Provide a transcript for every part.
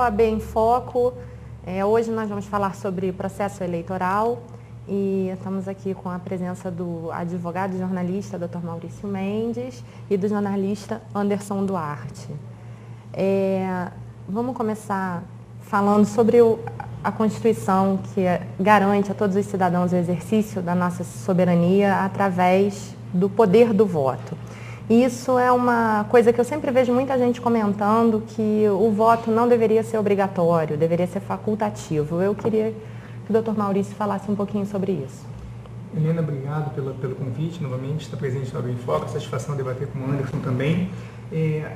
OAB em Foco. Hoje nós vamos falar sobre processo eleitoral e estamos aqui com a presença do advogado e jornalista Dr. Maurício Mendes e do jornalista Anderson Duarte. Vamos começar falando sobre a Constituição que garante a todos os cidadãos o exercício da nossa soberania através do poder do voto. Isso é uma coisa que eu sempre vejo muita gente comentando, que o voto não deveria ser obrigatório, deveria ser facultativo. Eu queria que o Dr. Maurício falasse um pouquinho sobre isso. Helena, obrigado pelo convite, novamente, estar presente no OAB em Foco, satisfação debater com o Anderson também.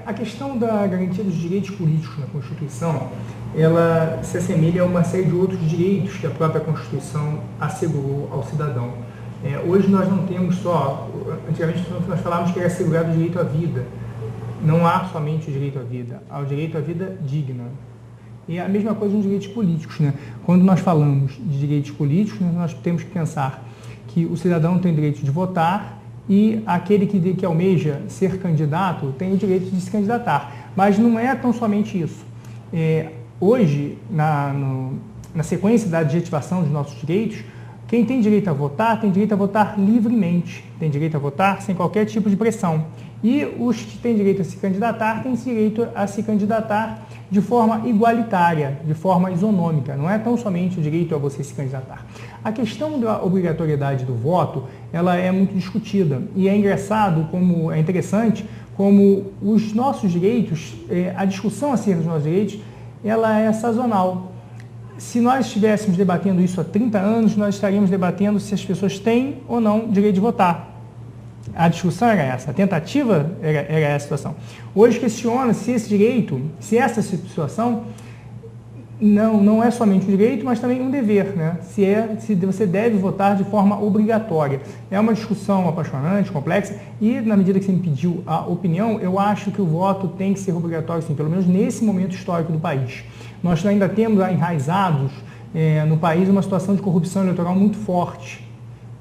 A questão da garantia dos direitos políticos na Constituição, ela se assemelha a uma série de outros direitos que a própria Constituição assegurou ao cidadão. Hoje nós não temos só, antigamente nós falávamos que era assegurado o direito à vida. Não há somente o direito à vida, há o direito à vida digna. E a mesma coisa nos direitos políticos, né? Quando nós falamos de direitos políticos, nós temos que pensar que o cidadão tem o direito de votar e aquele que almeja ser candidato tem o direito de se candidatar. Mas não é tão somente isso. Hoje, na sequência da adjetivação dos nossos direitos, quem tem direito a votar, tem direito a votar livremente, tem direito a votar sem qualquer tipo de pressão. E os que têm direito a se candidatar, têm direito a se candidatar de forma igualitária, de forma isonômica. Não é tão somente o direito a você se candidatar. A questão da obrigatoriedade do voto, ela é muito discutida. E é interessante como os nossos direitos, a discussão acerca dos nossos direitos, ela é sazonal. Se nós estivéssemos debatendo isso há 30 anos, nós estaríamos debatendo se as pessoas têm ou não direito de votar. A discussão era essa, a tentativa era essa situação. Hoje questiona se esse direito, se essa situação não é somente um direito, mas também um dever, né? Se você deve votar de forma obrigatória. É uma discussão apaixonante, complexa, e na medida que você me pediu a opinião, eu acho que o voto tem que ser obrigatório, sim, pelo menos nesse momento histórico do país. Nós ainda temos enraizados no país uma situação de corrupção eleitoral muito forte.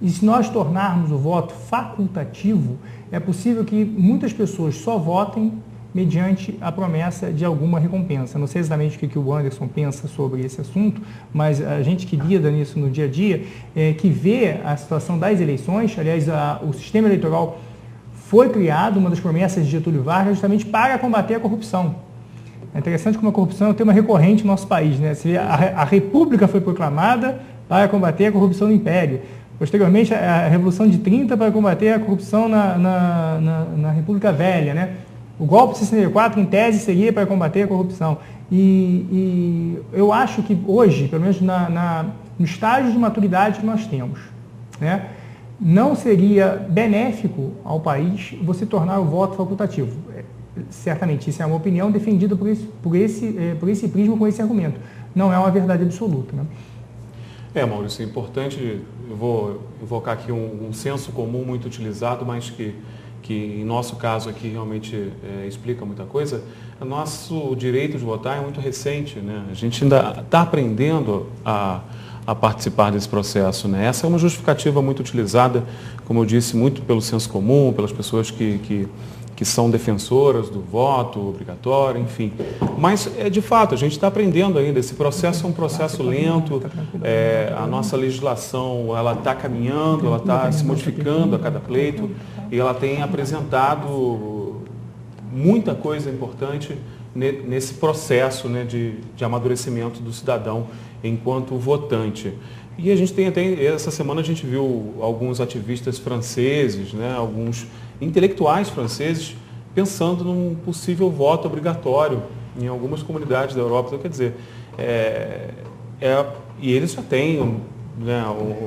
E se nós tornarmos o voto facultativo, é possível que muitas pessoas só votem mediante a promessa de alguma recompensa. Não sei exatamente o que o Anderson pensa sobre esse assunto, mas a gente que lida nisso no dia a dia, que vê a situação das eleições, aliás, o sistema eleitoral foi criado, uma das promessas de Getúlio Vargas, justamente para combater a corrupção. É interessante como a corrupção é um tema recorrente no nosso país, né? A República foi proclamada para combater a corrupção do Império. Posteriormente, a Revolução de 30 para combater a corrupção na República Velha, né? O golpe de 64, em tese, seria para combater a corrupção. E eu acho que hoje, pelo menos no estágio de maturidade que nós temos, né, não seria benéfico ao país você tornar o voto facultativo. Certamente, isso é uma opinião defendida por esse prisma, com esse argumento. Não é uma verdade absoluta, né? Maurício, é importante, eu vou invocar aqui um senso comum muito utilizado, mas que em nosso caso aqui realmente explica muita coisa. O nosso direito de votar é muito recente, né? A gente ainda está aprendendo a participar desse processo, né? Essa é uma justificativa muito utilizada, como eu disse, muito pelo senso comum, pelas pessoas que são defensoras do voto obrigatório, enfim. Mas, de fato, a gente está aprendendo ainda. Esse processo é um processo lento, a nossa legislação ela está caminhando, ela está se modificando a cada pleito, e ela tem apresentado muita coisa importante nesse processo, né, de amadurecimento do cidadão enquanto votante. E a gente tem até, essa semana a gente viu alguns ativistas franceses, né, alguns intelectuais franceses pensando num possível voto obrigatório em algumas comunidades da Europa. Então, quer dizer, e eles já têm, né,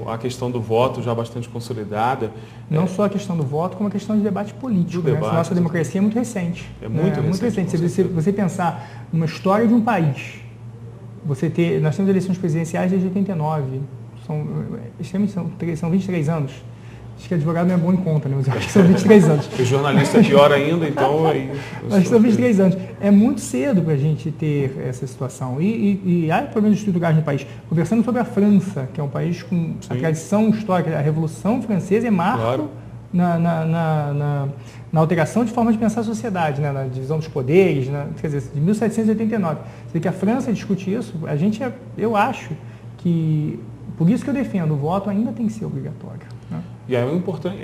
a questão do voto já bastante consolidada. Não só a questão do voto, como a questão de debate político. Né? A nossa democracia é muito recente. Muito recente. Se você pensar numa história de um país, nós temos eleições presidenciais desde 89, são 23 anos. Acho que advogado não é bom em conta, né? Mas acho que são 23 anos. O jornalista é pior ainda, então... Acho que são 23 anos. É muito cedo para a gente ter essa situação. E há problemas estruturais no país. Conversando sobre a França, que é um país com a tradição histórica, a Revolução Francesa é marco na alteração de forma de pensar a sociedade, né, na divisão dos poderes, né, quer dizer, de 1789. Você vê que a França discute isso, eu acho que, por isso que eu defendo, o voto ainda tem que ser obrigatório. Né? E aí,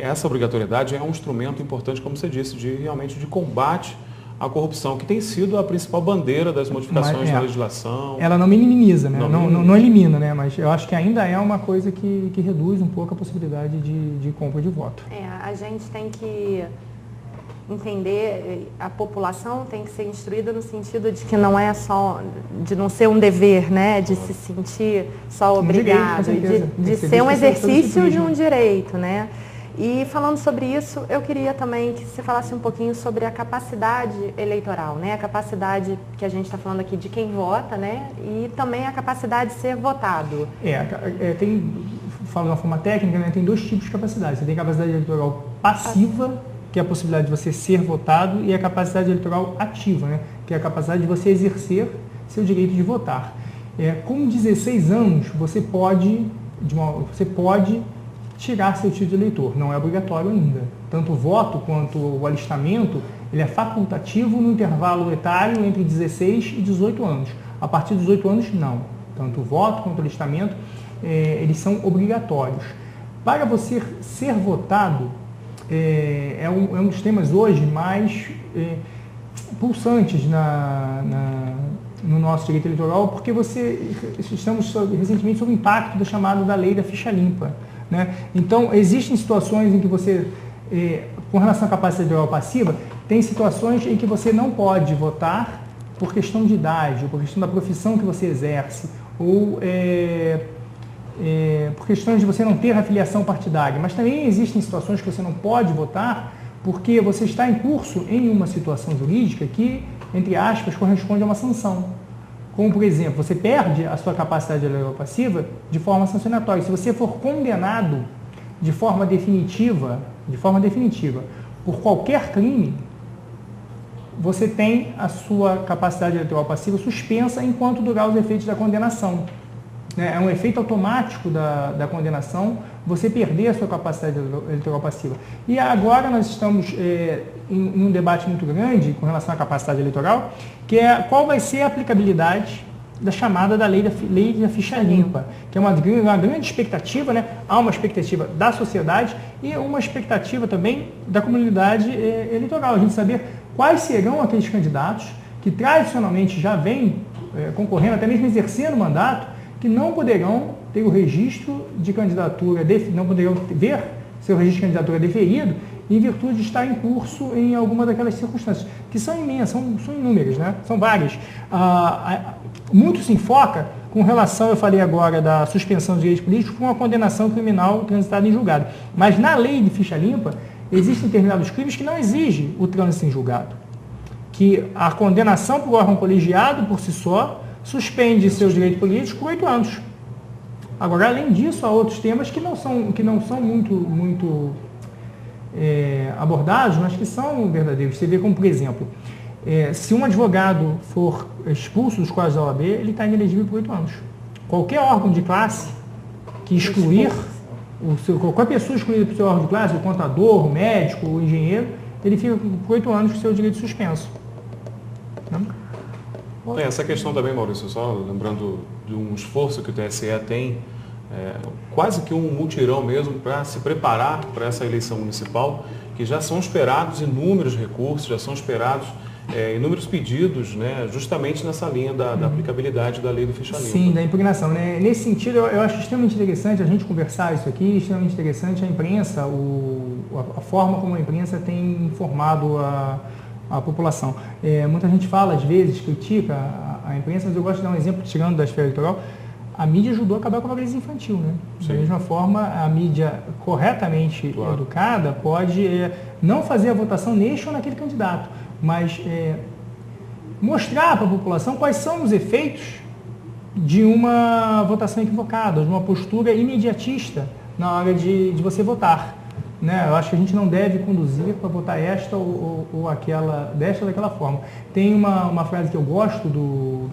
essa obrigatoriedade é um instrumento importante, como você disse, realmente de combate à corrupção, que tem sido a principal bandeira das modificações da legislação. Ela não minimiza, né? Não elimina, né? Mas eu acho que ainda é uma coisa que reduz um pouco a possibilidade de compra de voto. A gente tem que entender, a população tem que ser instruída no sentido de que não é só, de não ser um dever, né? De se sentir só obrigado, de ser um exercício de um direito, né? E falando sobre isso, eu queria também que você falasse um pouquinho sobre a capacidade eleitoral, né? A capacidade que a gente está falando aqui de quem vota, né? E também a capacidade de ser votado. Falando de uma forma técnica, né? Tem dois tipos de capacidade. Você tem a capacidade eleitoral passiva, que é a possibilidade de você ser votado, e a capacidade eleitoral ativa, né? Que é a capacidade de você exercer seu direito de votar. Com 16 anos, você pode tirar seu título de eleitor, não é obrigatório ainda. Tanto o voto quanto o alistamento, ele é facultativo no intervalo etário entre 16 e 18 anos. A partir dos 18 anos, não. Tanto o voto quanto o alistamento, eles são obrigatórios. Para você ser votado, é um dos temas hoje mais pulsantes no nosso direito eleitoral, porque estamos recentemente sob o impacto do chamado da lei da ficha limpa. Né? Então, existem situações em que você, com relação à capacidade eleitoral passiva, tem situações em que você não pode votar por questão de idade, ou por questão da profissão que você exerce, ou por questões de você não ter afiliação partidária. Mas também existem situações que você não pode votar porque você está em curso em uma situação jurídica que, entre aspas, corresponde a uma sanção. Como, por exemplo, você perde a sua capacidade eleitoral passiva de forma sancionatória. Se você for condenado de forma definitiva por qualquer crime, você tem a sua capacidade eleitoral passiva suspensa enquanto durar os efeitos da condenação. É um efeito automático da condenação você perder a sua capacidade eleitoral passiva. E agora nós estamos em um debate muito grande com relação à capacidade eleitoral, que é qual vai ser a aplicabilidade da chamada da lei da ficha limpa, que é uma grande expectativa, né? Há uma expectativa da sociedade e uma expectativa também da comunidade eleitoral, a gente saber quais serão aqueles candidatos que tradicionalmente já vêm concorrendo, até mesmo exercendo o mandato, que não poderão ter o registro de candidatura, não poderão ver seu registro de candidatura deferido em virtude de estar em curso em alguma daquelas circunstâncias, que são imensas, são inúmeras, né? São várias. Muito se enfoca com relação, eu falei agora, da suspensão de direitos políticos com uma condenação criminal transitada em julgado. Mas na lei de ficha limpa, existem determinados crimes que não exigem o trânsito em julgado. Que a condenação por órgão colegiado, por si só, suspende seu direito político por 8 anos. Agora, além disso, há outros temas que não são muito abordados, mas que são verdadeiros. Você vê como, por exemplo, se um advogado for expulso dos quadros da OAB, ele está inelegível por 8 anos. Qualquer órgão de classe que excluir, qualquer pessoa excluída para o seu órgão de classe, o contador, o médico, o engenheiro, ele fica por 8 anos com seu direito suspenso. Não? Essa questão também, Maurício, só lembrando de um esforço que o TSE tem, quase que um mutirão mesmo para se preparar para essa eleição municipal, que já são esperados inúmeros recursos, já são esperados inúmeros pedidos, né, justamente nessa linha da aplicabilidade da lei do ficha limpa. Sim, da impugnação. Né? Nesse sentido, eu acho extremamente interessante a gente conversar isso aqui, extremamente interessante a imprensa, a forma como a imprensa tem informado a população. Muita gente fala, às vezes, critica a imprensa, mas eu gosto de dar um exemplo, tirando da esfera eleitoral. A mídia ajudou a acabar com a pobreza infantil. Né? Da mesma forma, a mídia corretamente educada pode não fazer a votação neste ou naquele candidato, mas mostrar para a população quais são os efeitos de uma votação equivocada, de uma postura imediatista na hora de você votar. Né? Eu acho que a gente não deve conduzir para votar esta ou aquela, desta ou daquela forma. Tem uma frase que eu gosto no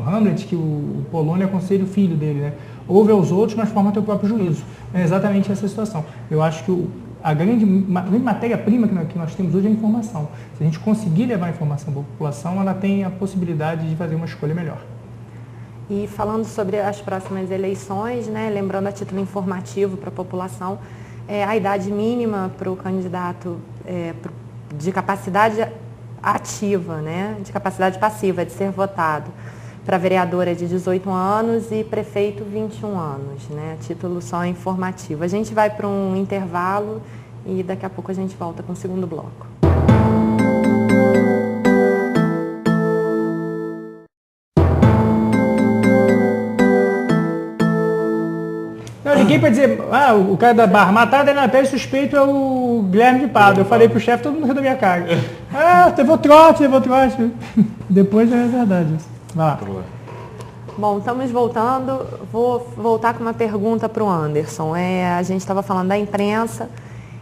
Hamlet, que o Polônio aconselha o filho dele, né? Ouve aos outros, mas forma teu próprio juízo. É exatamente essa situação. Eu acho que a grande matéria-prima que nós temos hoje é a informação. Se a gente conseguir levar a informação para a população, ela tem a possibilidade de fazer uma escolha melhor. E falando sobre as próximas eleições, né, lembrando a título informativo para a população, a idade mínima para o candidato de capacidade ativa, né, de capacidade passiva de ser votado para vereador é de 18 anos e prefeito 21 anos, né, título só informativo. A gente vai para um intervalo e daqui a pouco a gente volta com o segundo bloco. Eu liguei para dizer, o cara da Barra, matada na pele, suspeito é o Guilherme de Pádua. Eu falei pro chefe, todo mundo riu da minha cara. Levou trote. Depois é verdade isso. Vai lá. Bom, estamos voltando. Vou voltar com uma pergunta para o Anderson. A gente estava falando da imprensa.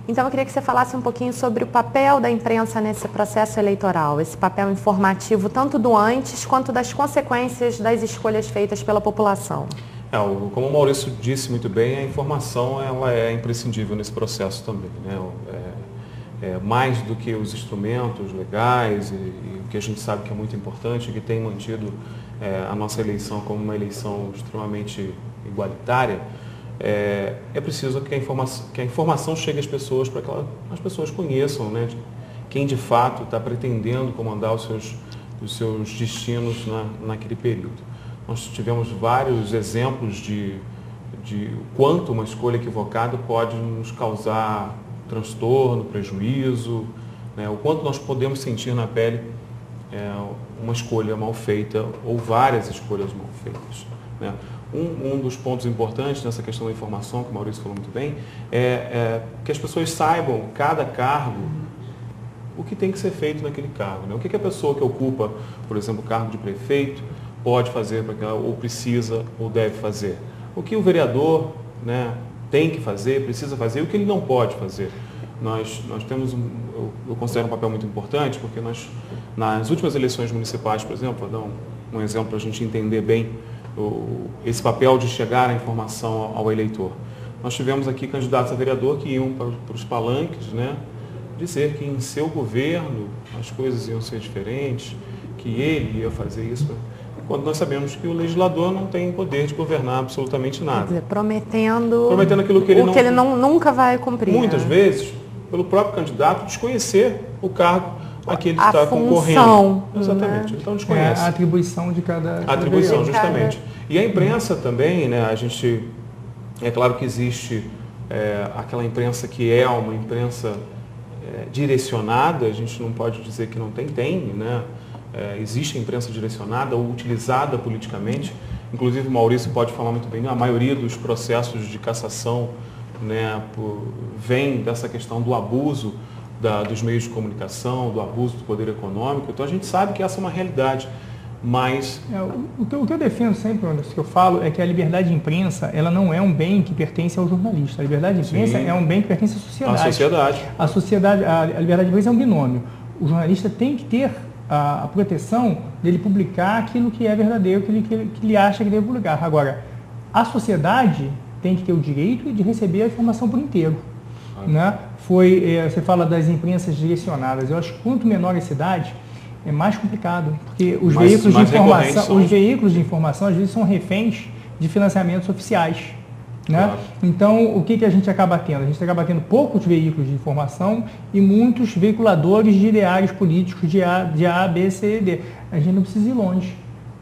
Então, eu queria que você falasse um pouquinho sobre o papel da imprensa nesse processo eleitoral, esse papel informativo, tanto do antes quanto das consequências das escolhas feitas pela população. Como o Maurício disse muito bem, a informação ela é imprescindível nesse processo também, né? Mais do que os instrumentos legais e o que a gente sabe que é muito importante, que tem mantido a nossa eleição como uma eleição extremamente igualitária, é preciso que a informação chegue às pessoas para que as pessoas conheçam, né, quem de fato está pretendendo comandar os seus destinos naquele período. Nós tivemos vários exemplos de quanto uma escolha equivocada pode nos causar transtorno, prejuízo, né? O quanto nós podemos sentir na pele uma escolha mal feita ou várias escolhas mal feitas, né? Um dos pontos importantes nessa questão da informação, que o Maurício falou muito bem, é que as pessoas saibam, cada cargo, o que tem que ser feito naquele cargo, né? O que a pessoa que ocupa, por exemplo, o cargo de prefeito, pode fazer, ou precisa, ou deve fazer. O que o vereador, né, tem que fazer, precisa fazer, e o que ele não pode fazer. Nós temos, eu considero um papel muito importante, porque nas últimas eleições municipais, por exemplo, vou dar um exemplo para a gente entender bem esse papel de chegar à informação ao eleitor. Nós tivemos aqui candidatos a vereador que iam para os palanques, né, dizer que em seu governo as coisas iam ser diferentes, que ele ia fazer isso, quando nós sabemos que o legislador não tem poder de governar absolutamente nada. Quer dizer, prometendo aquilo que ele nunca vai cumprir. Muitas vezes, pelo próprio candidato, desconhecer o cargo a que ele está concorrendo. Função, exatamente. Né? Então desconhece. A atribuição de cada... A atribuição, justamente. E a imprensa também, né? É claro que existe aquela imprensa que é uma imprensa direcionada, a gente não pode dizer que não tem, né? Existe a imprensa direcionada ou utilizada politicamente, inclusive o Maurício pode falar muito bem, a maioria dos processos de cassação, né, vem dessa questão do abuso dos meios de comunicação, do abuso do poder econômico, então a gente sabe que essa é uma realidade, mas... O que eu defendo sempre, Anderson, que eu falo, é que a liberdade de imprensa, ela não é um bem que pertence ao jornalista, a liberdade de imprensa é um bem que pertence à sociedade. A liberdade de imprensa é um binômio. O jornalista tem que ter a proteção dele publicar aquilo que é verdadeiro, que ele acha que deve publicar. Agora, a sociedade tem que ter o direito de receber a informação por inteiro. Né? Você fala das imprensas direcionadas. Eu acho que quanto menor a cidade, é mais complicado, porque os veículos de informação às vezes são reféns de financiamentos oficiais. Né? Claro. Então, o que a gente acaba tendo? A gente acaba tendo poucos veículos de informação e muitos veiculadores de ideários políticos de A, B, C e D. A gente não precisa ir longe.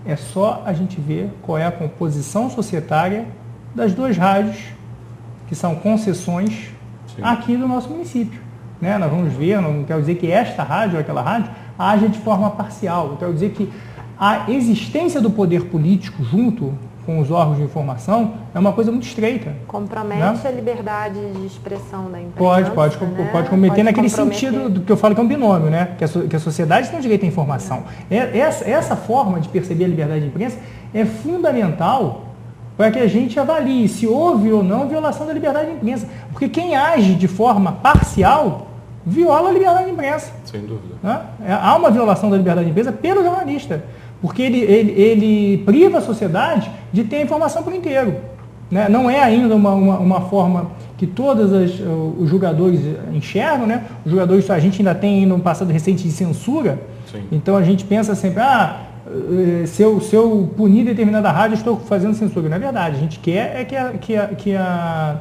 É só a gente ver qual é a composição societária das duas rádios, que são concessões aqui do nosso município. Né? Nós vamos ver, não quero dizer que esta rádio ou aquela rádio haja de forma parcial. Eu quero dizer que a existência do poder político junto com os órgãos de informação é uma coisa muito estreita. Compromete, né, a liberdade de expressão da imprensa. Pode comprometer naquele sentido do que eu falo que é um binômio, né? Que a sociedade tem o direito à informação. Essa forma de perceber a liberdade de imprensa é fundamental para que a gente avalie se houve ou não violação da liberdade de imprensa. Porque quem age de forma parcial viola a liberdade de imprensa. Sem dúvida. Né? Há uma violação da liberdade de imprensa pelo jornalista. Porque ele priva a sociedade de ter a informação por inteiro. Né? Não é ainda uma forma que todos os julgadores enxergam, né? Os julgadores, a gente ainda tem no passado recente de censura, Sim. Então a gente pensa sempre, se eu punir determinada rádio, eu estou fazendo censura. Não é verdade, a gente quer que a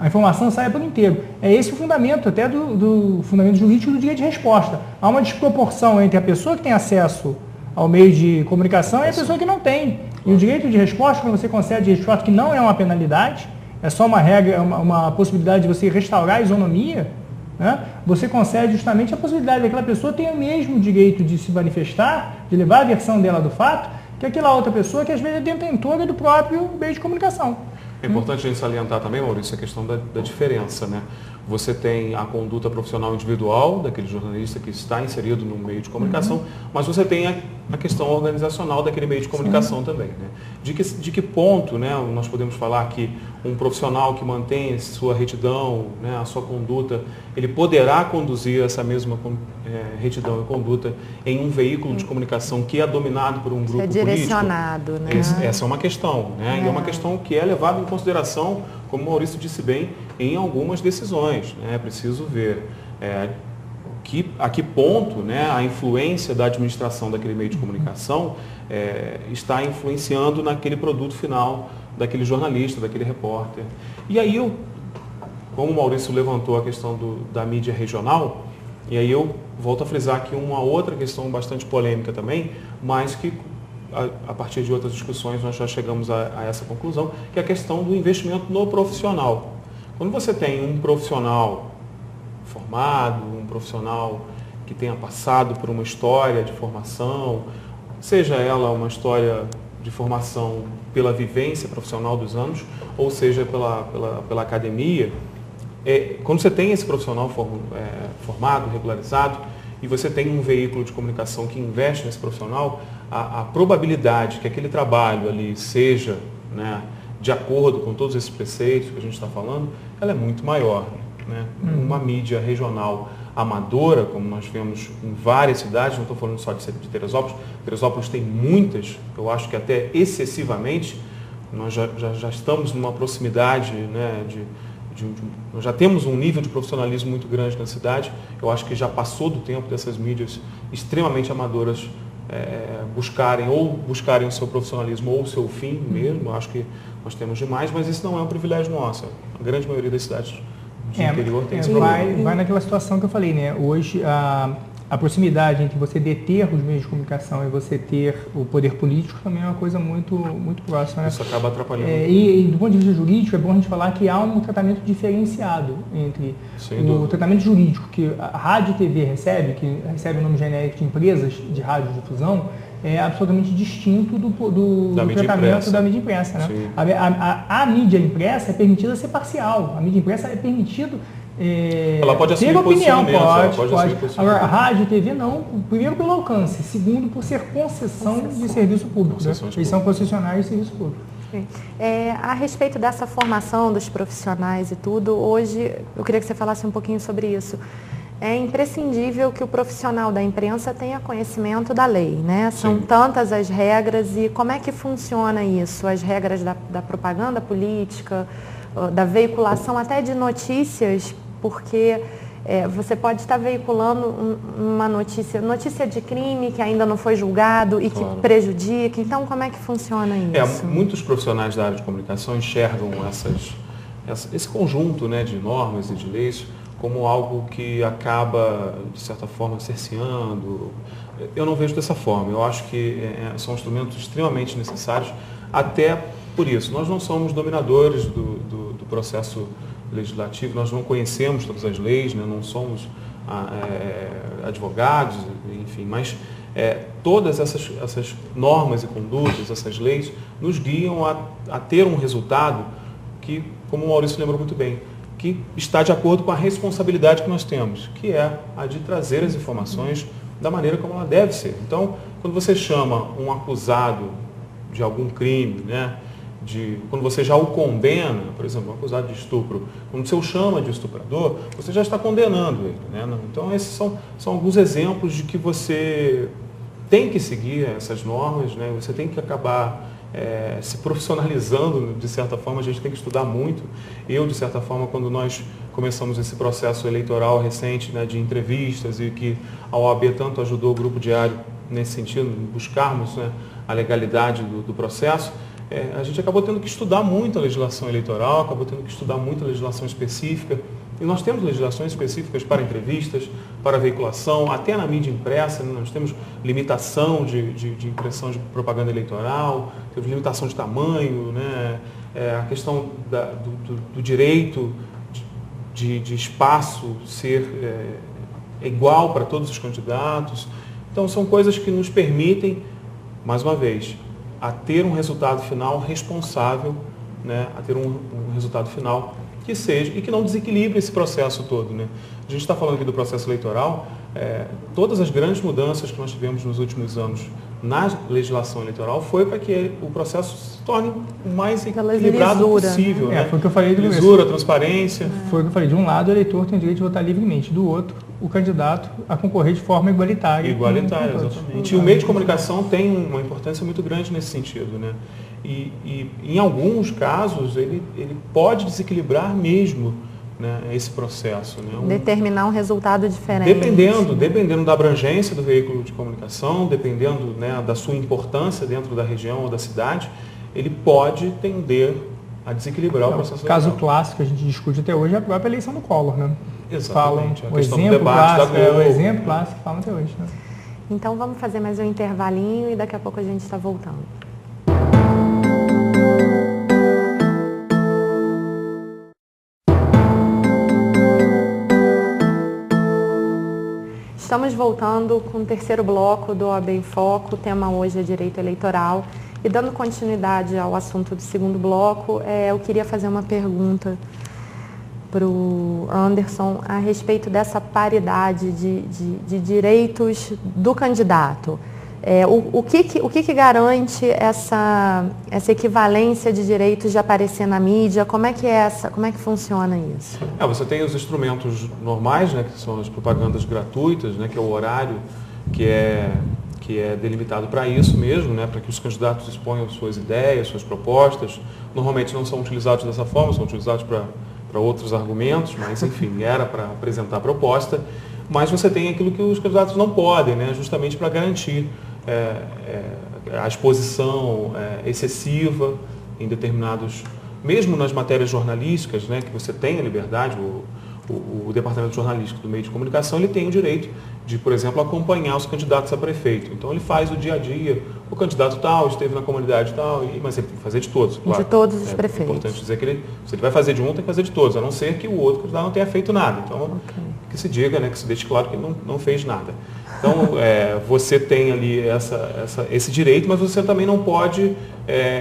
informação saia por inteiro. É esse o fundamento, até do fundamento jurídico do direito de resposta. Há uma desproporção entre a pessoa que tem acesso ao meio de comunicação e a pessoa que não tem. E o direito de resposta, quando você concede resposta que não é uma penalidade, é só uma regra, uma possibilidade de você restaurar a isonomia, né? Você concede justamente a possibilidade daquela pessoa ter o mesmo direito de se manifestar, de levar a versão dela do fato, que aquela outra pessoa que às vezes é detentora do próprio meio de comunicação. É importante a gente salientar também, Maurício, a questão da diferença, né? Você tem a conduta profissional individual daquele jornalista que está inserido no meio de comunicação, mas você tem a questão organizacional daquele meio de comunicação Sim. também, né? De que ponto, né, nós podemos falar que um profissional que mantém sua retidão, né, a sua conduta, ele poderá conduzir essa mesma retidão e conduta em um veículo de comunicação que é dominado por um grupo político? É direcionado, né? Essa é uma questão, né? E é uma questão que é levada em consideração, como o Maurício disse bem, em algumas decisões, né? É preciso ver a que ponto, né, a influência da administração daquele meio de comunicação está influenciando naquele produto final daquele jornalista, daquele repórter. E aí, como o Maurício levantou a questão da mídia regional, e aí eu volto a frisar aqui uma outra questão bastante polêmica também, mas que a partir de outras discussões nós já chegamos a essa conclusão, que é a questão do investimento no profissional. Quando você tem um profissional formado, um profissional que tenha passado por uma história de formação, seja ela uma história de formação pela vivência profissional dos anos, ou seja pela academia, quando você tem esse profissional formado, regularizado, e você tem um veículo de comunicação que investe nesse profissional, a probabilidade que aquele trabalho ali seja, né, de acordo com todos esses preceitos que a gente está falando, ela é muito maior, né? Uma mídia regional amadora, como nós vemos em várias cidades, não estou falando só de Teresópolis. Teresópolis tem muitas, eu acho que até excessivamente. Nós já estamos numa proximidade, né, nós já temos um nível de profissionalismo muito grande na cidade. Eu acho que já passou do tempo dessas mídias extremamente amadoras buscarem o seu profissionalismo ou o seu fim mesmo. Eu acho que nós temos demais, mas isso não é um privilégio nosso. A grande maioria das cidades de interior tem esse problema. Vai naquela situação que eu falei, né? Hoje a proximidade entre você deter os meios de comunicação e você ter o poder político também é uma coisa muito, muito próxima, né? Isso acaba atrapalhando. E do ponto de vista jurídico, é bom a gente falar que há um tratamento diferenciado entre o tratamento jurídico que a rádio e TV que recebe o nome genérico de empresas de radiodifusão, é absolutamente distinto do tratamento da mídia impressa. Né? A mídia impressa é permitida ser parcial. A mídia impressa é permitido ela pode assumir opinião, pode. Agora, a rádio e TV não, primeiro pelo alcance, segundo por ser concessão de serviço público. Né? Eles são concessionários de serviço público. A respeito dessa formação dos profissionais e tudo, hoje eu queria que você falasse um pouquinho sobre isso. É imprescindível que o profissional da imprensa tenha conhecimento da lei, né? São tantas as regras e como é que funciona isso? As regras da propaganda política, da veiculação até de notícias, porque você pode estar veiculando uma notícia de crime que ainda não foi julgado e que prejudica. Então, como é que funciona isso? Muitos profissionais da área de comunicação enxergam esse conjunto, né, de normas e de leis como algo que acaba, de certa forma, cerceando. Eu não vejo dessa forma. Eu acho que são instrumentos extremamente necessários, até por isso. Nós não somos dominadores do processo legislativo, nós não conhecemos todas as leis, né? Não somos advogados, enfim, mas todas essas normas e condutas, essas leis, nos guiam a ter um resultado que, como o Maurício lembrou muito bem, que está de acordo com a responsabilidade que nós temos, que é a de trazer as informações da maneira como ela deve ser. Então, quando você chama um acusado de algum crime, né, quando você já o condena, por exemplo, um acusado de estupro, quando você o chama de estuprador, você já está condenando ele. Né? Então, esses são alguns exemplos de que você tem que seguir essas normas, né? Você tem que acabar se profissionalizando, de certa forma, a gente tem que estudar muito. Eu, de certa forma, quando nós começamos esse processo eleitoral recente, né, de entrevistas, e que a OAB tanto ajudou o Grupo Diário nesse sentido, buscarmos, né, a legalidade do processo, a gente acabou tendo que estudar muito a legislação eleitoral, acabou tendo que estudar muito a legislação específica. E nós temos legislações específicas para entrevistas, para veiculação, até na mídia impressa, né? Nós temos limitação de impressão de propaganda eleitoral, temos limitação de tamanho, né? A questão do direito de espaço ser igual para todos os candidatos. Então, são coisas que nos permitem, mais uma vez, a ter um resultado final responsável, né? A ter um resultado final que seja e que não desequilibre esse processo todo, né? A gente está falando aqui do processo eleitoral, todas as grandes mudanças que nós tivemos nos últimos anos na legislação eleitoral foi para que o processo se torne o mais equilibrado possível, né? Foi o que eu falei do lisura, transparência. Foi o que eu falei. De um lado, o eleitor tem o direito de votar livremente, do outro, o candidato a concorrer de forma igualitária. Igualitária, exatamente. E o meio de comunicação tem uma importância muito grande nesse sentido, né? E em alguns casos ele pode desequilibrar mesmo, né, esse processo. Né? Determinar um resultado diferente. Dependendo da abrangência do veículo de comunicação, dependendo, né, da sua importância dentro da região ou da cidade, ele pode tender a desequilibrar o processo eleitoral. O caso clássico que a gente discute até hoje é a própria eleição do Collor, né? Exatamente. O exemplo clássico que falam até hoje. Né? Então vamos fazer mais um intervalinho e daqui a pouco a gente está voltando. Estamos voltando com o terceiro bloco do OAB em Foco. O tema hoje é direito eleitoral. E dando continuidade ao assunto do segundo bloco, eu queria fazer uma pergunta para o Anderson a respeito dessa paridade de direitos do candidato. O que garante essa equivalência de direitos de aparecer na mídia? Como é que funciona isso? Você tem os instrumentos normais, né, que são as propagandas gratuitas, né, que é o horário que é delimitado para isso mesmo, né, para que os candidatos exponham suas ideias, suas propostas. Normalmente não são utilizados dessa forma, são utilizados para outros argumentos, mas enfim, era para apresentar a proposta. Mas você tem aquilo que os candidatos não podem, né, justamente para garantir a exposição excessiva em determinados, mesmo nas matérias jornalísticas, né, que você tem a liberdade, o departamento jornalístico do meio de comunicação, ele tem o direito de, por exemplo, acompanhar os candidatos a prefeito. Então ele faz o dia a dia, o candidato tal, esteve na comunidade tal, mas ele tem que fazer de todos, claro. De todos os prefeitos. É importante dizer que se ele vai fazer de um, tem que fazer de todos, a não ser que o outro candidato não tenha feito nada. Então, que se diga, né, que se deixe claro que ele não fez nada. Então, você tem ali esse direito, mas você também não pode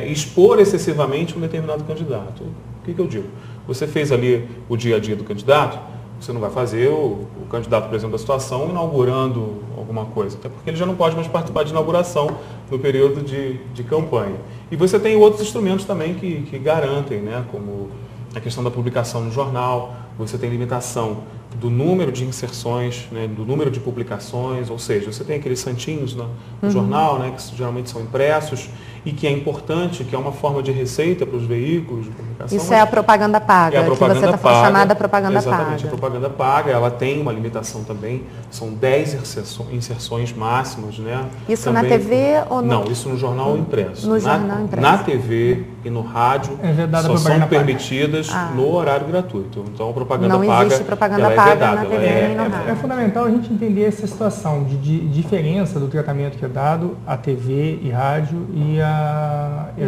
expor excessivamente um determinado candidato. O que eu digo? Você fez ali o dia a dia do candidato, você não vai fazer o candidato, por exemplo, da situação inaugurando alguma coisa, até porque ele já não pode mais participar de inauguração no período de campanha. E você tem outros instrumentos também que garantem, né, como a questão da publicação no jornal, você tem limitação do número de inserções, né, do número de publicações, ou seja, você tem aqueles santinhos no jornal, né, que geralmente são impressos e que é importante, que é uma forma de receita para os veículos de comunicação. Isso é a propaganda paga, é a propaganda que você está falando, chamada propaganda exatamente, paga. A propaganda paga, ela tem uma limitação também, são 10 inserções máximas, né? Isso também, na TV ou no... Não, isso no jornal impresso. No jornal impresso. Na TV e no rádio só são permitidas no horário gratuito. Então a propaganda paga, não existe propaganda paga na TV nem no rádio. É fundamental a gente entender essa situação de diferença do tratamento que é dado à TV e rádio e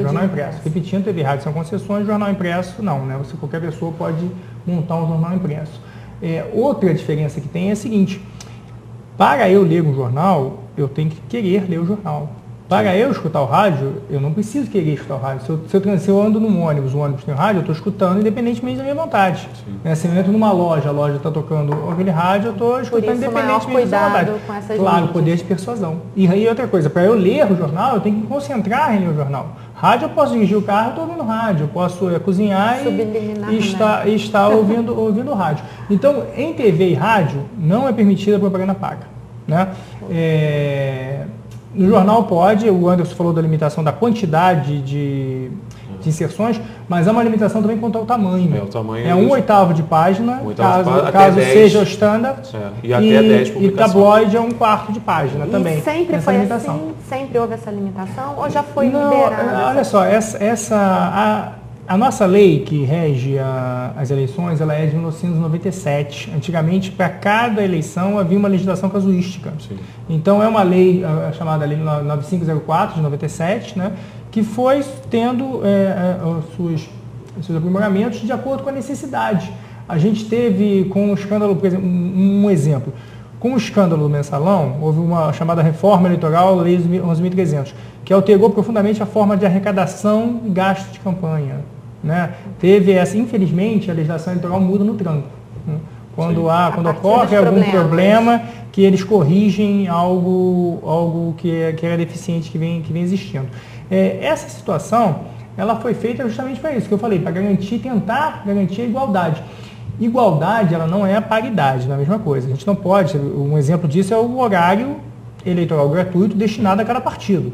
jornal impresso. Repetindo, TV e rádio são concessões, jornal impresso não, né? Qualquer pessoa pode montar um jornal impresso. Outra diferença que tem é a seguinte: para eu ler um jornal, eu tenho que querer ler o jornal. Para eu escutar o rádio, eu não preciso querer escutar o rádio. Se eu ando num ônibus, o ônibus tem rádio, eu estou escutando independentemente da minha vontade. Se eu entro numa loja, a loja está tocando aquele rádio, eu estou escutando independentemente da minha vontade. Claro, poder de persuasão. E aí outra coisa, para eu ler o jornal, eu tenho que me concentrar em ler o jornal. Rádio, eu posso dirigir o carro, eu estou ouvindo rádio. Eu posso cozinhar e estar ouvindo o rádio. Então, em TV e rádio, não é permitida a propaganda paga, né? No jornal pode, o Anderson falou da limitação da quantidade de inserções, mas há uma limitação também quanto ao tamanho. O tamanho é 1/8 de página, caso 10, seja o standard, e até 10 publicações. E tabloide é 1/4 de página também. Sempre foi limitação. Assim? Sempre houve essa limitação? Ou já foi liberada? Olha só, a nossa lei que rege as eleições, ela é de 1997. Antigamente, para cada eleição havia uma legislação casuística. Sim. Então, é uma lei chamada Lei 9504, de 97, né, que foi tendo os seus aprimoramentos de acordo com a necessidade. A gente teve, com o escândalo, por exemplo, um exemplo. Com o escândalo do Mensalão, houve uma chamada reforma eleitoral, Lei 11.300, que alterou profundamente a forma de arrecadação e gasto de campanha. Né? Teve essa, infelizmente, a legislação eleitoral muda no tranco. Né? Quando ocorre algum problema, que eles corrigem algo que era deficiente, que vem existindo. Essa situação, ela foi feita justamente para isso, que eu falei, para tentar garantir a igualdade. Igualdade, ela não é a paridade, não é a mesma coisa. A gente não pode, um exemplo disso é o horário eleitoral gratuito destinado a cada partido.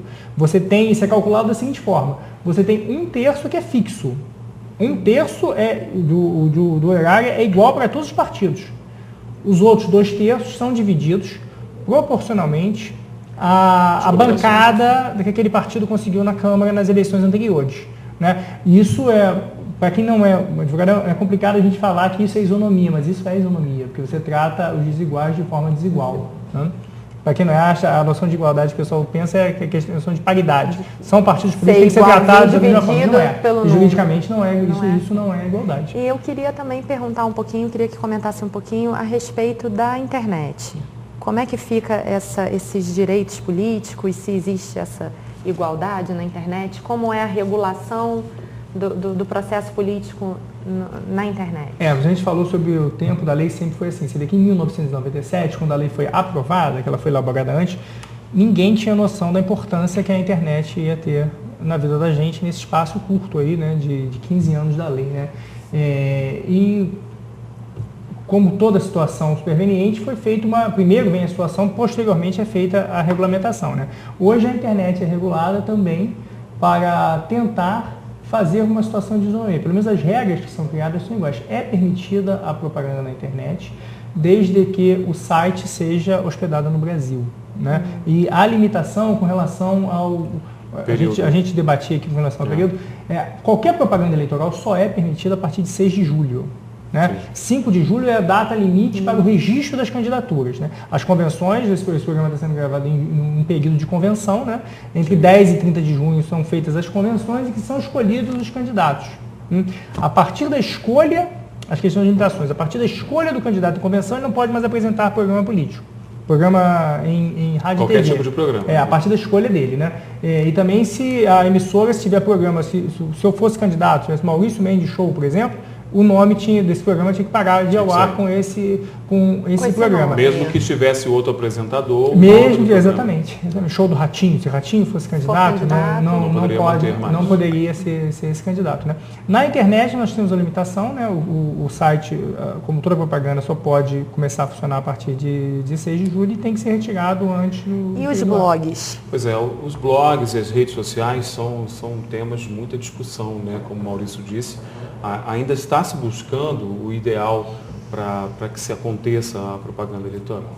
Isso é calculado da seguinte forma, você tem 1/3 que é fixo. 1/3 do horário é igual para todos os partidos. Os outros 2/3 são divididos proporcionalmente à bancada que aquele partido conseguiu na Câmara nas eleições anteriores. Né? Isso para quem não é advogado, é complicado a gente falar que isso é isonomia, mas isso é isonomia, porque você trata os desiguais de forma desigual. Né? Para quem não acha, a noção de igualdade que o pessoal pensa é que a noção de paridade. São partidos políticos que têm que ser tratados da mesma forma. Não é. Juridicamente não é, isso não é igualdade. E eu queria também perguntar queria que comentasse um pouquinho a respeito da internet. Como é que fica esses direitos políticos, se existe essa igualdade na internet? Como é a regulação do processo político na internet? A gente falou sobre o tempo da lei, sempre foi assim. Você vê que em 1997, quando a lei foi aprovada, que ela foi elaborada antes, ninguém tinha noção da importância que a internet ia ter na vida da gente nesse espaço curto aí, né, de 15 anos da lei. Né? E como toda situação superveniente, foi feita primeiro vem a situação, posteriormente é feita a regulamentação. Né? Hoje a internet é regulada também para tentar fazer uma situação de isonomia. Pelo menos as regras que são criadas são iguais. É permitida a propaganda na internet, desde que o site seja hospedado no Brasil. Né? E a limitação com relação ao... A gente debatia aqui com relação ao período. Qualquer propaganda eleitoral só é permitida a partir de 6 de julho. Né? 5 de julho é a data limite para o registro das candidaturas. Né? As convenções, esse programa está sendo gravado em um período de convenção, né? Entre 10 e 30 de junho são feitas as convenções e que são escolhidos os candidatos. A partir da escolha, as questões de limitações, a partir da escolha do candidato em convenção, ele não pode mais apresentar programa político. Programa em rádio e TV. Qualquer tipo de programa. A partir da escolha dele. Né? E também se a emissora, se tiver programa, se eu fosse candidato, se tivesse Maurício Mendes Show, por exemplo, o nome desse programa tinha que parar de ao ar com esse programa. Mesmo que tivesse outro apresentador. Exatamente. Show do Ratinho. Se o Ratinho fosse candidato, né, não poderia ser esse candidato. Né? Na internet nós temos a limitação, né? O site, como toda propaganda, só pode começar a funcionar a partir de 6 de julho e tem que ser retirado antes do... E os blogs? Pois é, os blogs e as redes sociais são temas de muita discussão, né? Como o Maurício disse. Ainda está se buscando o ideal para que se aconteça a propaganda eleitoral.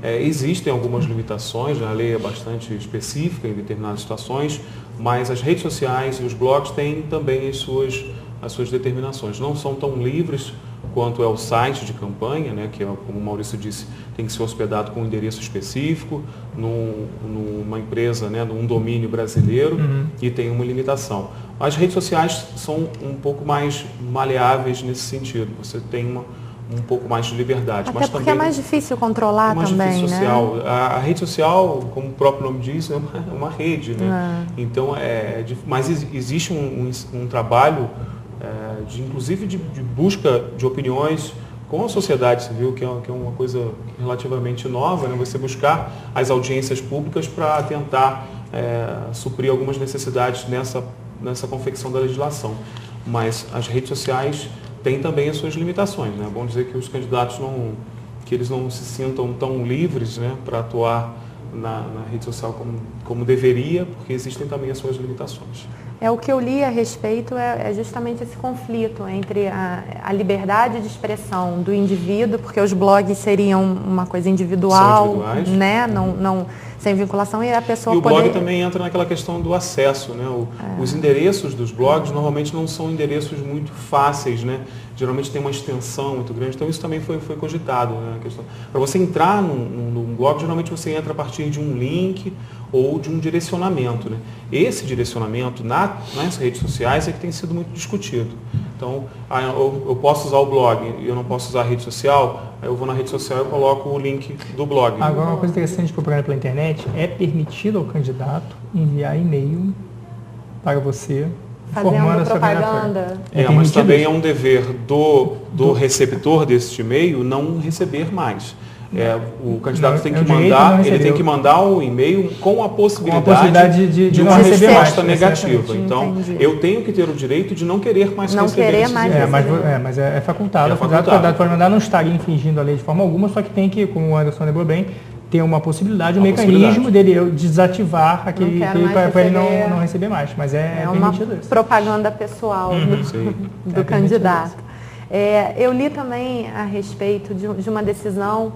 Existem algumas limitações, a lei é bastante específica em determinadas situações, mas as redes sociais e os blogs têm também as suas determinações. Não são tão livres quanto é o site de campanha, né, que, como o Maurício disse, tem que ser hospedado com um endereço específico, numa empresa, né, num domínio brasileiro, e tem uma limitação. As redes sociais são um pouco mais maleáveis nesse sentido, você tem um pouco mais de liberdade. Até mas porque também é mais difícil controlar também, difícil social. Né? A rede social, como o próprio nome diz, é uma rede, né? Então, mas existe um trabalho, inclusive de busca de opiniões com a sociedade civil, que é uma coisa relativamente nova, né? Você buscar as audiências públicas para tentar suprir algumas necessidades nessa confecção da legislação. Mas as redes sociais têm também as suas limitações. Né? É bom dizer que os candidatos eles não se sintam tão livres, né, para atuar na rede social como deveria, porque existem também as suas limitações. O que eu li a respeito é justamente esse conflito entre a liberdade de expressão do indivíduo, porque os blogs seriam uma coisa individual, né? Não, sem vinculação, e a pessoa poder... E o blog também entra naquela questão do acesso, né? Os endereços dos blogs normalmente não são endereços muito fáceis, né? Geralmente tem uma extensão muito grande, então isso também foi cogitado, né? Para você entrar num blog, geralmente você entra a partir de um link ou de um direcionamento, né? Esse direcionamento nas redes sociais é que tem sido muito discutido. Então, eu posso usar o blog e eu não posso usar a rede social, aí eu vou na rede social e coloco o link do blog. Agora, uma coisa interessante de propaganda pela internet, é permitido ao candidato enviar e-mail para você, informando a sua propaganda. Mas também é um dever do receptor desse e-mail não receber mais. O candidato tem que mandar o e-mail com a possibilidade de uma resposta negativa. Então, eu tenho que ter o direito de não querer mais receber esses e-mails. Mas é facultado. O candidato pode mandar, não estaria infringindo a lei de forma alguma, só que tem que, como o Anderson lembrou bem, ter uma possibilidade, um mecanismo dele desativar aquele para ele não receber mais. Mas é permitido uma propaganda pessoal do candidato. Eu li também a respeito de uma decisão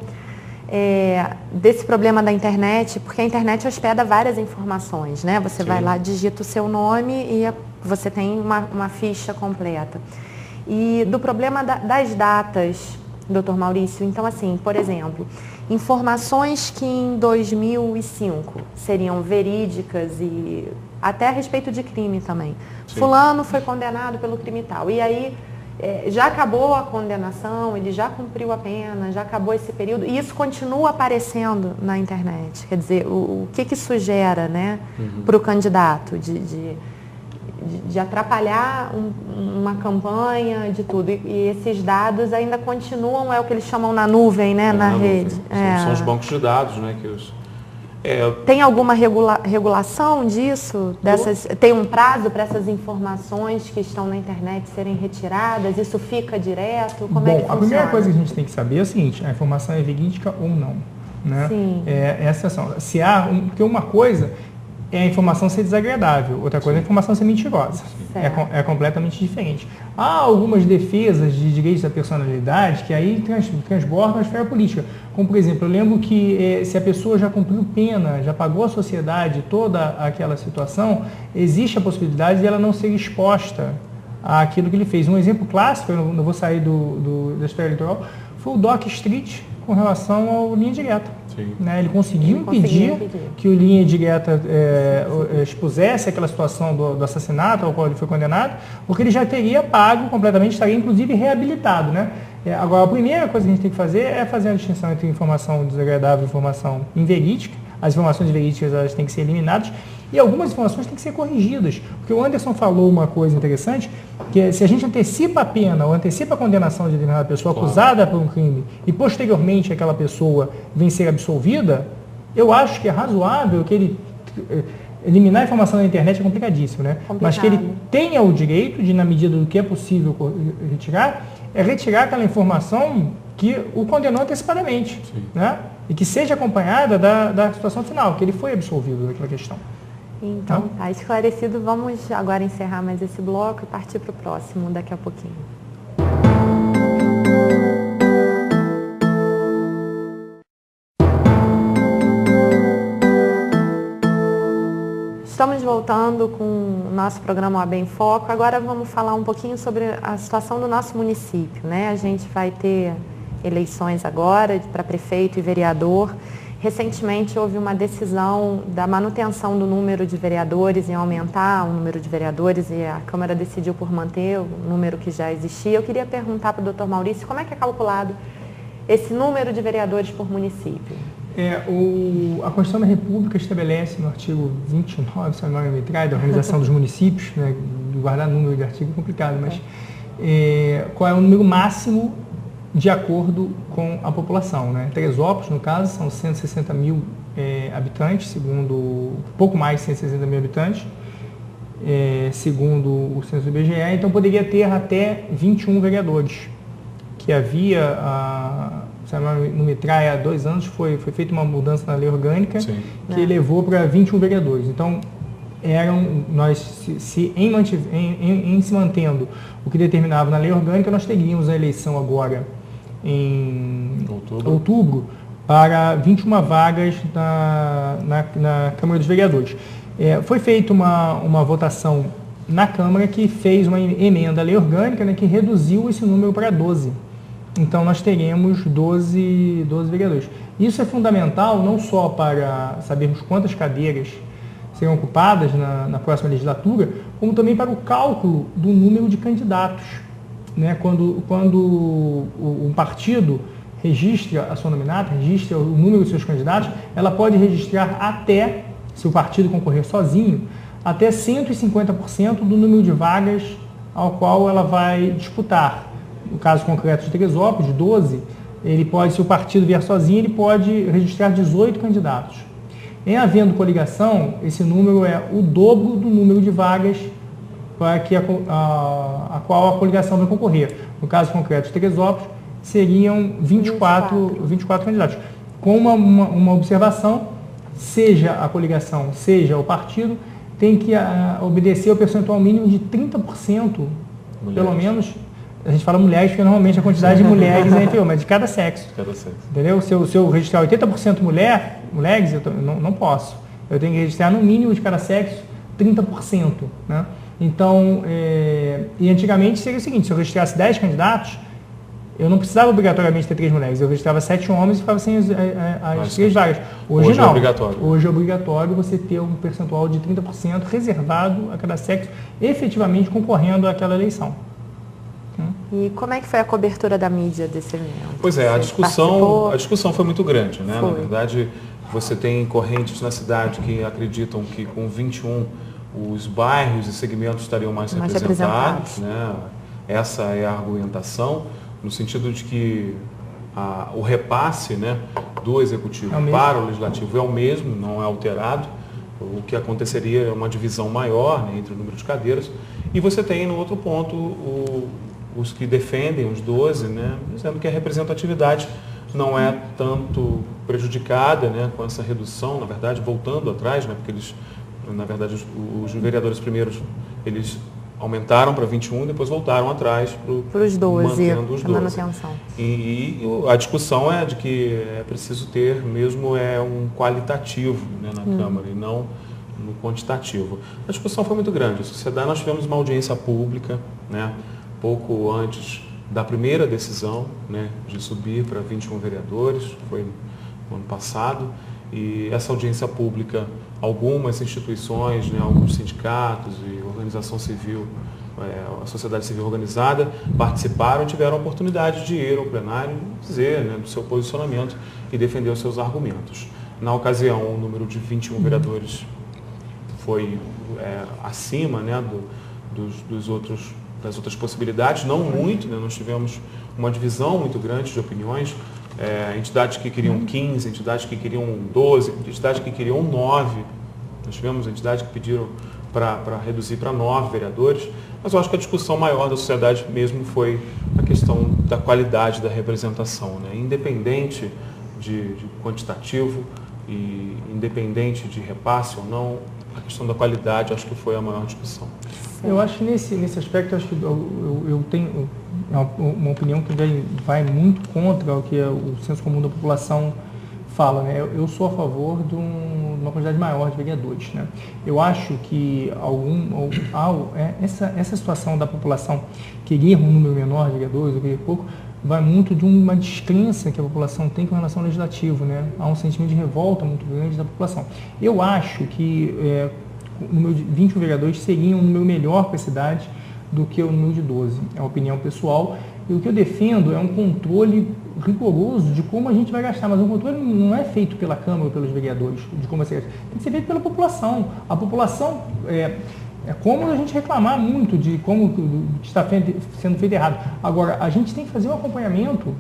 desse problema da internet, porque a internet hospeda várias informações, né? Você vai lá, digita o seu nome e você tem uma ficha completa. E do problema das datas, doutor Maurício, então assim, por exemplo, informações que em 2005 seriam verídicas e até a respeito de crime também. Fulano foi condenado pelo crime tal. E aí já acabou a condenação, ele já cumpriu a pena, já acabou esse período, e isso continua aparecendo na internet. Quer dizer, o que isso gera, né, para o candidato de atrapalhar uma campanha, de tudo. E esses dados ainda continuam, é o que eles chamam na nuvem, né, na rede. São os bancos de dados, né, que Tem alguma regulação disso? Tem um prazo para essas informações que estão na internet serem retiradas? Isso fica direto? Como é que funciona? A primeira coisa que a gente tem que saber é o seguinte: a informação é verídica ou não, né? Sim. Essa situação. Porque uma coisa é a informação ser desagradável, outra coisa é a informação ser mentirosa. É completamente diferente. Há algumas defesas de direitos da personalidade que aí transbordam a esfera política. Como, por exemplo, eu lembro que se a pessoa já cumpriu pena, já pagou à sociedade toda aquela situação, existe a possibilidade de ela não ser exposta àquilo que ele fez. Um exemplo clássico, eu não vou sair da esfera eleitoral, foi o Doc Street com relação ao Linha Direta. Né? Ele conseguiu impedir que o Linha Direta expusesse aquela situação do assassinato ao qual ele foi condenado, porque ele já teria pago completamente, estaria inclusive reabilitado. Né? Agora, a primeira coisa que a gente tem que fazer é fazer a distinção entre informação desagradável e informação inverídica. As informações verídicas elas têm que ser eliminadas e algumas informações têm que ser corrigidas. Porque o Anderson falou uma coisa interessante, que é, se a gente antecipa a pena ou antecipa a condenação de determinada pessoa acusada por um crime e posteriormente aquela pessoa vem ser absolvida, eu acho que é razoável que ele... Eliminar a informação na internet é complicadíssimo, né? Mas que ele tenha o direito de, na medida do que é possível retirar aquela informação que o condenou antecipadamente, né? E que seja acompanhada da situação final, que ele foi absolvido daquela questão. Então, tá esclarecido. Vamos agora encerrar mais esse bloco e partir para o próximo daqui a pouquinho. Estamos voltando com o nosso programa OAB em Foco. Agora vamos falar um pouquinho sobre a situação do nosso município, né? A gente vai ter eleições agora para prefeito e vereador. Recentemente houve uma decisão da manutenção do número de vereadores, em aumentar o número de vereadores, e a Câmara decidiu por manter o número que já existia. Eu queria perguntar para o doutor Maurício como é que é calculado esse número de vereadores por município. A Constituição da República estabelece no artigo 29, se não me engano, da Organização dos Municípios, né, guardar número de artigo é complicado, mas qual é o número máximo de acordo com a população, né? Teresópolis, no caso, são 160 mil habitantes, pouco mais de 160 mil habitantes, segundo o censo do IBGE, então poderia ter até 21 vereadores, que havia não me trai, há 2 anos foi feita uma mudança na lei orgânica. Sim. Que levou para 21 vereadores. Então, em se mantendo o que determinava na lei orgânica, nós teríamos a eleição agora em outubro para 21 vagas na Câmara dos Vereadores. Foi feita uma votação na Câmara que fez uma emenda à lei orgânica, né, que reduziu esse número para 12. Então, nós teremos 12 vereadores. Isso é fundamental não só para sabermos quantas cadeiras serão ocupadas na próxima legislatura, como também para o cálculo do número de candidatos. Né? Quando um partido registra a sua nominata, registra o número de seus candidatos, ela pode registrar até, se o partido concorrer sozinho, até 150% do número de vagas ao qual ela vai disputar. No caso concreto de Teresópolis, 12, se o partido vier sozinho, ele pode registrar 18 candidatos. Em havendo coligação, esse número é o dobro do número de vagas para que a qual a coligação vai concorrer. No caso concreto de Teresópolis, seriam 24 candidatos. Com uma observação, seja a coligação, seja o partido, tem que obedecer ao percentual mínimo de 30%, mulheres. Pelo menos. A gente fala mulheres, porque normalmente a quantidade de mulheres é inferior, mas de cada sexo. Entendeu? Se eu registrar 80% mulheres, eu não posso. Eu tenho que registrar no mínimo de cada sexo 30%. Né? Então, e antigamente seria o seguinte, se eu registrasse 10 candidatos, eu não precisava obrigatoriamente ter 3 mulheres, eu registrava 7 homens e ficava sem as 3 vagas. Hoje não. É obrigatório. Hoje é obrigatório você ter um percentual de 30% reservado a cada sexo, efetivamente concorrendo àquela eleição. E como é que foi a cobertura da mídia desse evento? Pois é, a discussão foi muito grande, né? Na verdade, você tem correntes na cidade que acreditam que com 21 os bairros e segmentos estariam mais representados, né? Essa é a argumentação, no sentido de que o repasse, né, do executivo para o legislativo é o mesmo, não é alterado. O que aconteceria é uma divisão maior, né, entre o número de cadeiras. E você tem, no outro ponto, os que defendem os 12, né, dizendo que a representatividade não é tanto prejudicada, né, com essa redução, na verdade, voltando atrás, né, porque eles, na verdade, os vereadores primeiros, eles aumentaram para 21 e depois voltaram atrás para os 12, mantendo os 12. Manutenção. E a discussão é de que é preciso ter mesmo um qualitativo, né, na Câmara e não no quantitativo. A discussão foi muito grande. A sociedade, nós tivemos uma audiência pública, né, pouco antes da primeira decisão, né, de subir para 21 vereadores, foi no ano passado, e essa audiência pública, algumas instituições, né, alguns sindicatos e organização civil, a sociedade civil organizada, participaram e tiveram a oportunidade de ir ao plenário e dizer, né, do seu posicionamento e defender os seus argumentos. Na ocasião, o número de 21 vereadores foi acima, né, das outras possibilidades, não muito, né? Nós tivemos uma divisão muito grande de opiniões, entidades que queriam 15, entidades que queriam 12, entidades que queriam 9, nós tivemos entidades que pediram para reduzir para 9 vereadores, mas eu acho que a discussão maior da sociedade mesmo foi a questão da qualidade da representação, né? Independente de quantitativo e independente de repasse ou não, a questão da qualidade acho que foi a maior discussão. Eu acho que nesse aspecto, acho que eu tenho uma opinião que vai muito contra o que o senso comum da população fala. Né? Eu sou a favor de uma quantidade maior de vereadores. Né? Eu acho que essa situação da população querer um número menor de vereadores, ou querer pouco, vai muito de uma descrença que a população tem com relação ao legislativo. Né? Há um sentimento de revolta muito grande da população. Eu acho que o número de 21 vereadores seria um número melhor para a cidade do que o número de 12. É uma opinião pessoal. E o que eu defendo é um controle rigoroso de como a gente vai gastar. Mas o controle não é feito pela Câmara ou pelos vereadores, de como vai ser gasto. Tem que ser feito pela população. A população, é cômodo a gente reclamar muito de como está sendo feito errado. Agora, a gente tem que fazer um acompanhamento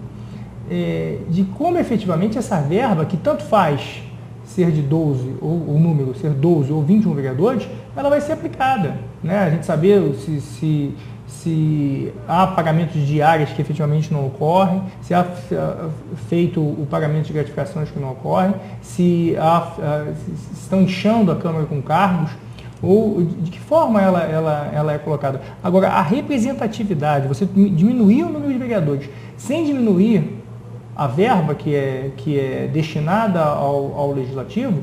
de como efetivamente essa verba, que tanto faz ser de 12, ou o número ser 12 ou 21 vereadores, ela vai ser aplicada. Né? A gente saber se há pagamentos de diárias que efetivamente não ocorrem, se há feito o pagamento de gratificações que não ocorrem, se estão inchando a Câmara com cargos, ou de que forma ela é colocada. Agora, a representatividade, você diminuir o número de vereadores sem diminuir a verba que é destinada ao Legislativo,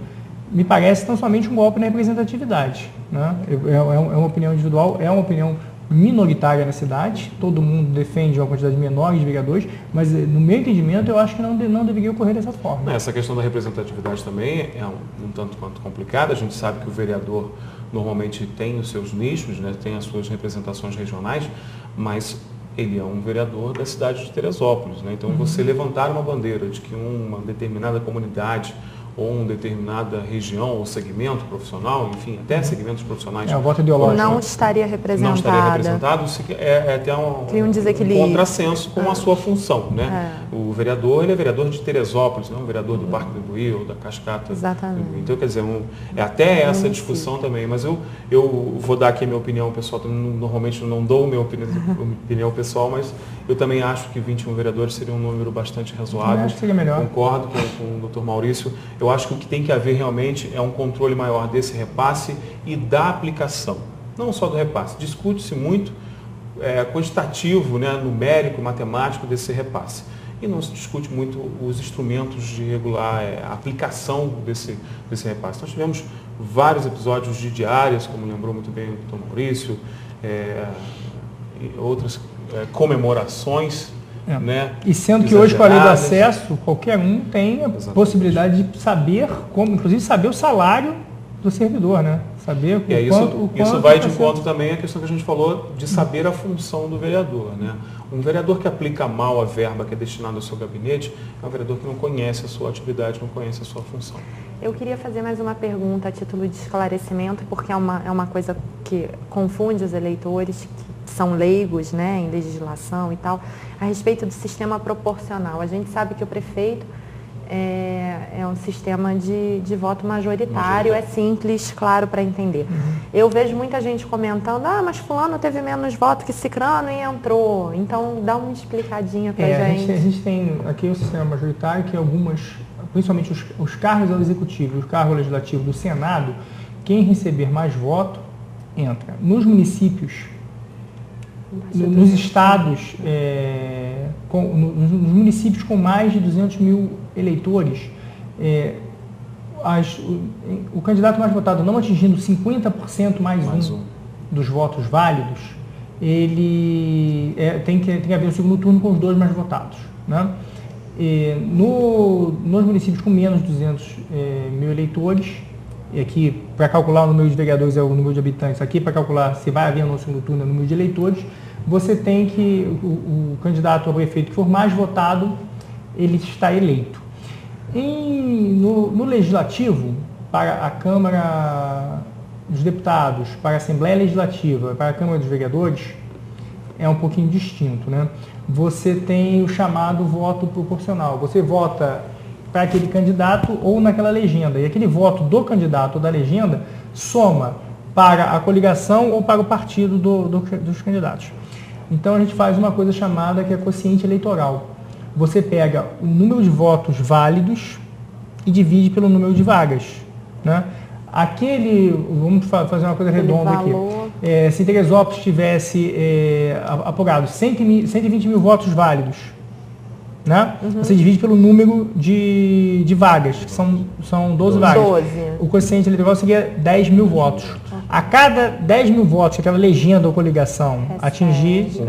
me parece tão somente um golpe na representatividade. Né? É uma opinião individual, é uma opinião minoritária na cidade, todo mundo defende uma quantidade menor de vereadores, mas no meu entendimento eu acho que não deveria ocorrer dessa forma. Essa questão da representatividade também é um tanto quanto complicada. A gente sabe que o vereador normalmente tem os seus nichos, né, tem as suas representações regionais, mas ele é um vereador da cidade de Teresópolis. Né? Então, você levantar uma bandeira de que uma determinada comunidade ou uma determinada região ou segmento profissional, enfim, até segmentos profissionais... o voto ideológico. Não estaria representada. Não estaria representado, é até um desequilíbrio. Contrassenso com a sua função. Né? O vereador, ele é vereador de Teresópolis, não é um vereador do Parque do Ibuí ou da Cascata. Exatamente. Então, quer dizer, é até essa discussão também. Mas eu vou dar aqui a minha opinião pessoal, normalmente eu não dou minha opinião pessoal, mas eu também acho que 21 vereadores seria um número bastante razoável. Eu acho que seria melhor. Concordo com o Dr. Maurício. Eu acho que o que tem que haver realmente é um controle maior desse repasse e da aplicação. Não só do repasse. Discute-se muito quantitativo, né, numérico, matemático desse repasse. E não se discute muito os instrumentos de regular a aplicação desse repasse. Nós tivemos vários episódios de diárias, como lembrou muito bem o Dr. Maurício, e outras comemorações. Né, e sendo que hoje, com a lei do acesso, qualquer um tem a possibilidade de saber, inclusive saber o salário do servidor, né? Saber o quanto isso vai de encontro também à questão que a gente falou de saber a função do vereador. Né? Um vereador que aplica mal a verba que é destinada ao seu gabinete é um vereador que não conhece a sua atividade, não conhece a sua função. Eu queria fazer mais uma pergunta a título de esclarecimento, porque é uma coisa que confunde os eleitores, que são leigos, né, em legislação e tal, a respeito do sistema proporcional. A gente sabe que o prefeito é um sistema de voto majoritário, é simples, claro para entender. Eu vejo muita gente comentando, mas fulano teve menos voto que cicrano e entrou. Então, dá uma explicadinha para gente. A gente tem aqui o sistema majoritário, que principalmente os cargos ao executivo e o cargo legislativo do Senado, quem receber mais voto, entra. Nos municípios, nos estados, nos municípios com mais de 200 mil eleitores, o candidato mais votado não atingindo 50% mais um dos votos válidos, ele tem que haver um segundo turno com os dois mais votados. Né? Nos municípios com menos de 200 mil eleitores, e aqui para calcular o número de vereadores é o número de habitantes, aqui para calcular se vai haver no segundo turno é o número de eleitores, você tem que o candidato ao prefeito que for mais votado, ele está eleito. No legislativo, para a Câmara dos Deputados, para a Assembleia Legislativa, para a Câmara dos Vereadores, é um pouquinho distinto, né? Você tem o chamado voto proporcional. Você vota para aquele candidato ou naquela legenda. E aquele voto do candidato ou da legenda soma para a coligação ou para o partido dos candidatos. Então a gente faz uma coisa chamada que é quociente eleitoral. Você pega o número de votos válidos e divide pelo número de vagas. Né? Vamos fazer uma coisa redonda aqui. Se Teresópolis tivesse apurado 120 mil votos válidos, né? Você divide pelo número de vagas, que são 12 vagas. 12. O quociente eleitoral seria 10 mil votos. A cada 10 mil votos que aquela legenda ou coligação atingisse,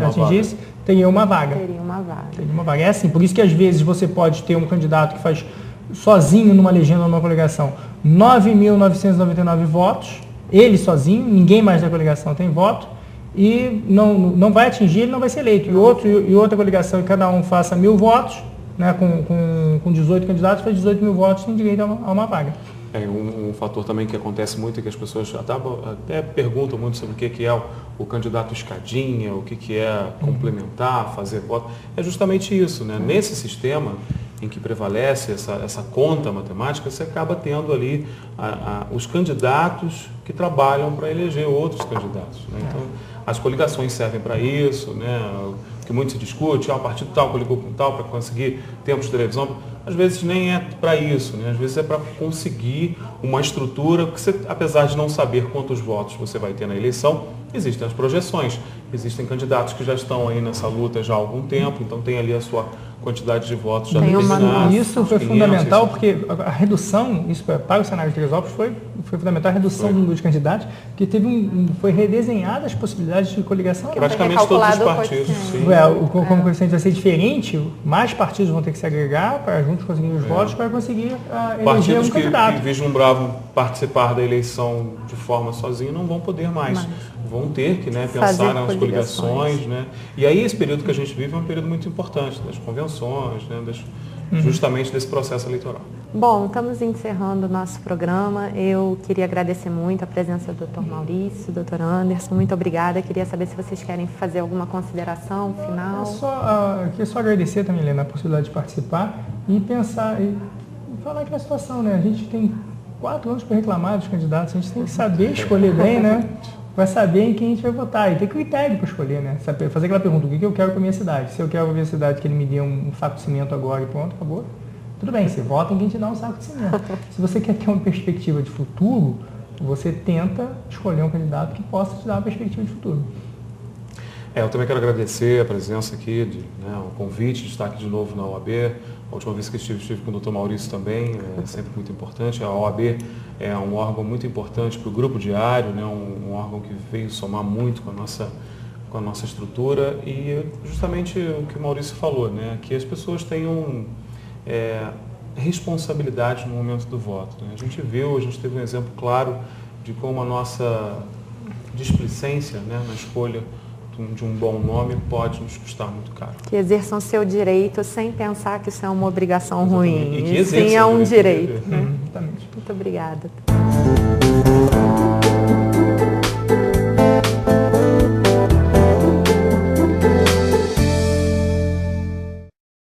teria uma vaga. Teria uma vaga. É assim, por isso que às vezes você pode ter um candidato que faz sozinho numa legenda ou numa coligação 9.999 votos, ele sozinho, ninguém mais da coligação tem voto, e não vai atingir, ele não vai ser eleito. E outra coligação, e cada um faça 1.000 votos, né, com 18 candidatos, faz 18 mil votos, tem direito a uma vaga. Um fator também que acontece muito é que as pessoas até perguntam muito sobre o que é o candidato escadinha, o que é complementar, fazer voto. É justamente isso, né? Nesse sistema em que prevalece essa conta matemática, você acaba tendo ali os candidatos que trabalham para eleger outros candidatos. Né? Então, as coligações servem para isso, né? Que muito se discute, o partido tal coligou com tal para conseguir tempos de televisão. Às vezes nem é para isso, né? Às vezes é para conseguir uma estrutura, porque você, apesar de não saber quantos votos você vai ter na eleição, existem as projeções, existem candidatos que já estão aí nessa luta já há algum tempo, então tem ali a sua quantidade de votos já determinada. Isso foi fundamental, porque a redução, isso para o cenário de Teresópolis foi fundamental, a redução do número de candidatos, porque foi redesenhada as possibilidades de coligação. Praticamente todos os partidos. O coeficiente vai ser diferente, mais partidos vão ter que se agregar para juntos conseguir os votos, para conseguir eleger um candidato. Que vislumbravam participar da eleição de forma sozinha não vão poder mais. Vão ter que pensar nas coligações. Né? E aí esse período que a gente vive é um período muito importante, das convenções, justamente desse processo eleitoral. Bom, estamos encerrando o nosso programa. Eu queria agradecer muito a presença do Dr. Maurício, Dr. Anderson. Muito obrigada. Queria saber se vocês querem fazer alguma consideração final. Queria só agradecer também, Helena, a possibilidade de participar e pensar e falar que a situação, né? A gente tem 4 anos para reclamar dos candidatos, a gente tem que saber escolher bem, né? Vai saber em quem a gente vai votar. E tem critério para escolher, né? Fazer aquela pergunta, o que eu quero para a minha cidade? Se eu quero para a minha cidade que ele me dê um saco de cimento agora e pronto, acabou. Tudo bem, você vota em quem te dá um saco de cimento. Se você quer ter uma perspectiva de futuro, você tenta escolher um candidato que possa te dar uma perspectiva de futuro. Eu também quero agradecer a presença aqui, o convite de estar aqui de novo na OAB. A última vez que estive com o Dr. Maurício também, é sempre muito importante. A OAB é um órgão muito importante para o Grupo Diário, um órgão que veio somar muito com a nossa estrutura e justamente o que o Maurício falou, que as pessoas tenham responsabilidade no momento do voto. A gente teve um exemplo claro de como a nossa displicência na escolha de um bom nome pode nos custar muito caro. Que exerçam seu direito sem pensar que isso é uma obrigação ruim. E que sim, é um direito. Exatamente. Muito obrigada.